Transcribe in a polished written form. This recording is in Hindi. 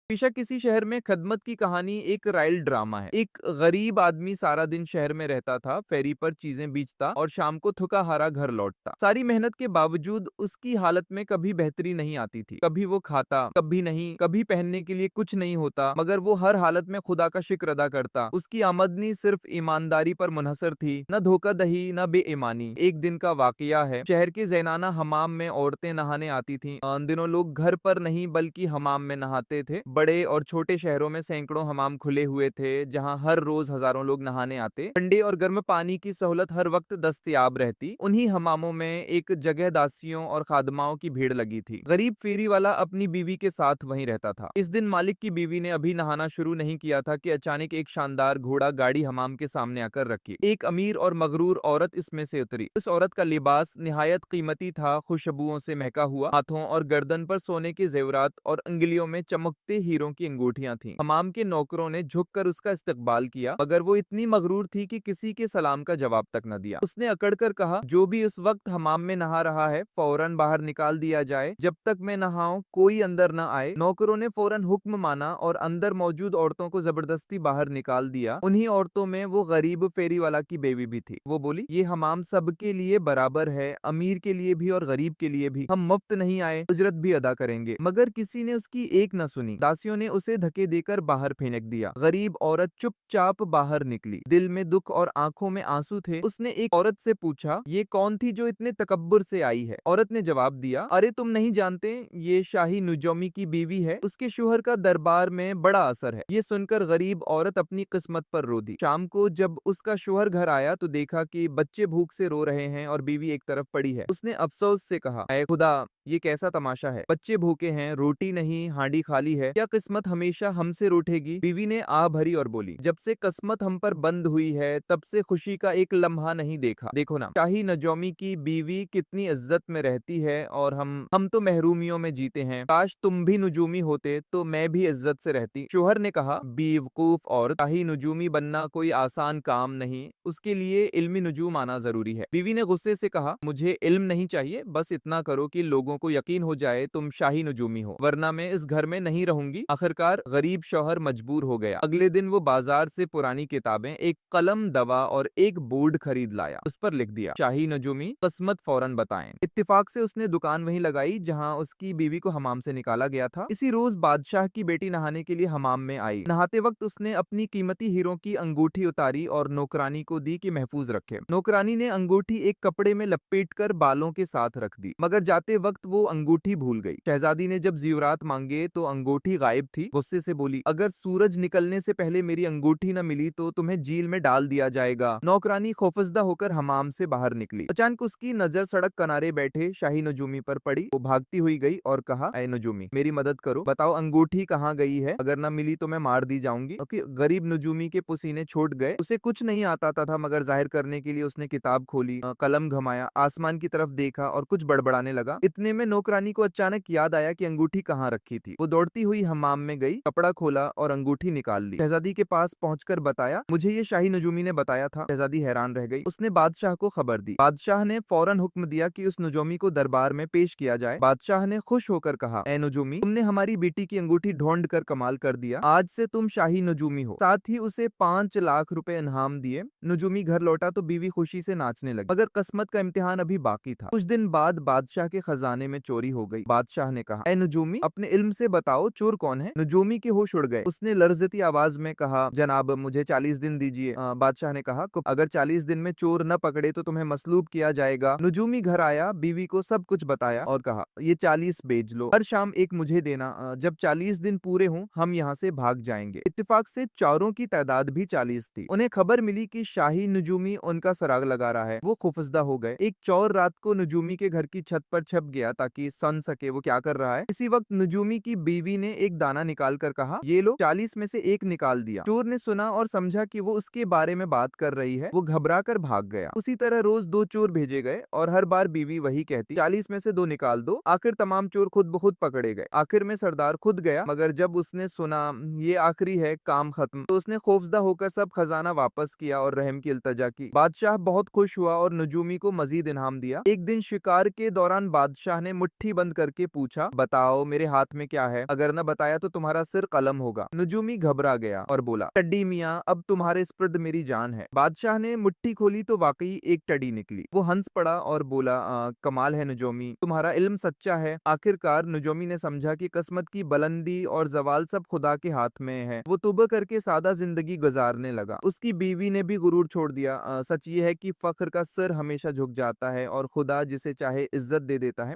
पेशा किसी शहर में खदमत की कहानी एक राइल ड्रामा है। एक गरीब आदमी सारा दिन शहर में रहता था, फेरी पर चीजें बेचता और शाम को थका हारा घर लौटता। सारी मेहनत के बावजूद उसकी हालत में कभी बेहतरी नहीं आती थी। कभी वो खाता, कभी नहीं, कभी पहनने के लिए कुछ नहीं होता, मगर वो हर हालत में खुदा का शुक्र अदा करता। उसकी आमदनी सिर्फ ईमानदारी पर मुनहसर थी, न धोखाधड़ी न बेईमानी। एक दिन का वाकया है, शहर के जैनाना हमाम में औरतें नहाने आती थीं। उन दिनों लोग घर पर नहीं बल्कि हमाम में नहाते थे। बड़े और छोटे शहरों में सैकड़ों हमाम खुले हुए थे, जहां हर रोज हजारों लोग नहाने आते। ठंडे और गर्म पानी की सहूलत हर वक्त दस्तयाब रहती। उन्हीं हमामों में एक जगह दासियों और खादमाओं की भीड़ लगी थी। गरीब फेरी वाला अपनी बीवी के साथ वहीं रहता था। इस दिन मालिक की बीवी ने अभी नहाना शुरू नहीं किया था कि अचानक एक शानदार घोड़ा गाड़ी हमाम के सामने आकर रखी। एक अमीर और मगरूर औरत इसमें से उतरी। उस औरत का लिबास निहायत कीमती था, खुशबुओं से महका हुआ। हाथों और गर्दन पर सोने के जेवरात और अंगुलियों में चमकते हीरों की अंगूठियां थीं। हमाम के नौकरों ने झुककर उसका इस्तकबाल किया, मगर वो इतनी मगरूर थी कि किसी के सलाम का जवाब तक न दिया। उसने अकड़कर कहा, जो भी उस वक्त हमाम में नहा रहा है फौरन बाहर निकाल दिया जाए। जब तक मैं नहाऊं कोई अंदर न आए। नौकरों ने फौरन हुक्म माना और अंदर मौजूद औरतों को जबरदस्ती बाहर निकाल दिया। उन्हीं औरतों में वो गरीब फेरी वाला की बेबी भी थी। वो बोली, ये हमाम सबके लिए बराबर है, अमीर के लिए भी और गरीब के लिए भी। हम मुफ्त नहीं आए, उजरत भी अदा करेंगे। मगर किसी ने उसकी एक न सुनी। दासियों ने उसे धक्के देकर बाहर फेंक दिया। गरीब औरत चुपचाप बाहर निकली। दिल में दुख और आंखों में आंसू थे। उसने एक औरत से पूछा, ये कौन थी जो इतने तकब्बुर से आई है? औरत ने जवाब दिया, अरे तुम नहीं जानते, ये शाही नुजोमी की बीवी है। उसके शोहर का दरबार में बड़ा असर है। ये सुनकर गरीब औरत अपनी किस्मत पर रो दी। शाम को जब उसका शोहर घर आया तो देखा कि बच्चे भूख से रो रहे हैं और बीवी एक तरफ पड़ी है। उसने अफसोस से कहा, ऐ खुदा, ये कैसा तमाशा है? बच्चे भूखे हैं, रोटी नहीं, हांडी खाली है। क्या किस्मत हमेशा हमसे रूठेगी? बीवी ने आह भरी और बोली, जब से किस्मत हम पर बंद हुई है तब से खुशी का एक लम्हा नहीं देखा। देखो ना, शाही नजोमी की बीवी कितनी इज्जत में रहती है और हम तो महरूमियों में जीते हैं। काश तुम भी नजूमी होते तो मैं भी इज्जत से रहती। शोहर ने कहा, बेवकूफ और शाही नजूमी बनना कोई आसान काम नहीं, उसके लिए इल्मी नजूम आना जरूरी है। बीवी ने गुस्से से कहा, मुझे इल्म नहीं चाहिए, बस इतना करो कि लोगों को यकीन हो जाए तुम शाही नजूमी हो, वरना मैं इस घर में नहीं रहूंगी। आखिरकार गरीब शौहर मजबूर हो गया। अगले दिन वो बाजार से पुरानी किताबें, एक कलम, दवा और एक बोर्ड खरीद लाया। उस पर लिख दिया, शाही नजूमी, किस्मत फौरन बताएं। इत्तेफाक से उसने दुकान वहीं लगाई जहां उसकी बीवी को हमाम से निकाला गया था। इसी रोज बादशाह की बेटी नहाने के लिए हमाम में आई। नहाते वक्त उसने अपनी कीमती हीरों की अंगूठी उतारी और नौकरानी को दी कि महफूज रखे। नौकरानी ने अंगूठी एक कपड़े में लपेटकर बालों के साथ रख दी, मगर जाते वक्त वो अंगूठी भूल गई। शहजादी ने जब जीवरात मांगे तो अंगूठी गायब थी। गुस्से से बोली, अगर सूरज निकलने से पहले मेरी अंगूठी न मिली तो तुम्हें जेल में डाल दिया जाएगा। नौकरानी खौफजदा होकर हमाम से बाहर निकली। अचानक उसकी नजर सड़क किनारे बैठे शाही नजूमी पर पड़ी। वो भागती हुई गई और कहा, ऐ नजूमी, मेरी मदद करो, बताओ अंगूठी कहाँ गई है? अगर न मिली तो मैं मार दी जाऊंगी। क्योंकि गरीब नजूमी के पसीने छूट गए। उसे कुछ नहीं आता था, मगर जाहिर करने के लिए उसने किताब खोली, कलम घमाया, आसमान की तरफ देखा और कुछ बड़बड़ाने लगा। इतने में नौकरानी को अचानक याद आया कि अंगूठी कहाँ रखी थी। वो दौड़ती हुई हमाम में गई, कपड़ा खोला और अंगूठी निकाल ली। शहजादी के पास पहुंचकर बताया, मुझे ये शाही नजूमी ने बताया था। शहजादी हैरान रह गई। उसने बादशाह को खबर दी। बादशाह ने फौरन हुक्म दिया कि उस नजूमी को दरबार में पेश किया जाए। बादशाह ने खुश होकर कहा, ऐ नजूमी, तुमने हमारी बेटी की अंगूठी ढूंढ कर कमाल कर दिया। आज से तुम शाही नजूमी हो। साथ ही उसे 5 लाख रुपए इनाम दिए। नजूमी घर लौटा तो बीवी खुशी से नाचने लगी, मगर किस्मत का इम्तिहान अभी बाकी था। कुछ दिन बाद बादशाह के खजाने में चोरी हो गई। बादशाह ने कहा, ऐ नजूमी, अपने इल्म से बताओ चोर कौन है? नजूमी के होश उड़ गए। उसने लर्जती आवाज में कहा, जनाब, मुझे 40 दिन दीजिए। बादशाह ने कहा, अगर 40 दिन में चोर न पकड़े तो तुम्हें मसलूब किया जाएगा। नजूमी घर आया, बीवी को सब कुछ बताया और कहा, ये 40 बेच लो, हर शाम एक मुझे देना। जब 40 दिन पूरे हों हम यहाँ से भाग जाएंगे। इत्तेफाक से चोरों की तादाद भी 40 थी। उन्हें खबर मिली कि शाही नजूमी उनका सराग लगा रहा है। वो खौफजदा हो गए। एक चोर रात को नजूमी के घर की छत पर छप गया ताकि सुन सके वो क्या कर रहा है। इसी वक्त नजूमी की बीवी ने एक दाना निकाल कर कहा, ये लो। 40 में से एक निकाल दिया। चोर ने सुना और समझा कि वो उसके बारे में बात कर रही है। वो घबरा कर भाग गया। उसी तरह रोज 2 चोर भेजे गए और हर बार बीवी वही कहती, 40 में से 2 निकाल दो। आखिर तमाम चोर खुद ब खुद पकड़े गए। आखिर में सरदार खुद गया, मगर जब उसने सुना ये आखिरी है, काम खत्म, तो उसने खौफजदा होकर सब खजाना वापस किया और रहम की इल्तजा की। बादशाह बहुत खुश हुआ और नजूमी को मजीद इनाम दिया। एक दिन शिकार के दौरान बादशाह ने मुट्ठी बंद करके पूछा, बताओ मेरे हाथ में क्या है? अगर न बताया तो तुम्हारा सिर कलम होगा। नजूमी घबरा गया और बोला, टड्डी मियाँ, अब तुम्हारे स्पुर्द मेरी जान है। बादशाह ने मुट्ठी खोली तो वाकई एक टडी निकली। वो हंस पड़ा और बोला, कमाल है नजोमी, तुम्हारा इल्म सच्चा है। आखिरकार नजोमी ने समझा कि किस्मत की बुलंदी और जवाल सब खुदा के हाथ में है। वो तौबा करके सादा जिंदगी गुजारने लगा। उसकी बीवी ने भी गुरूर छोड़ दिया। सच ये है कि फख्र का सिर हमेशा झुक जाता है और खुदा जिसे चाहे इज्जत दे देता है।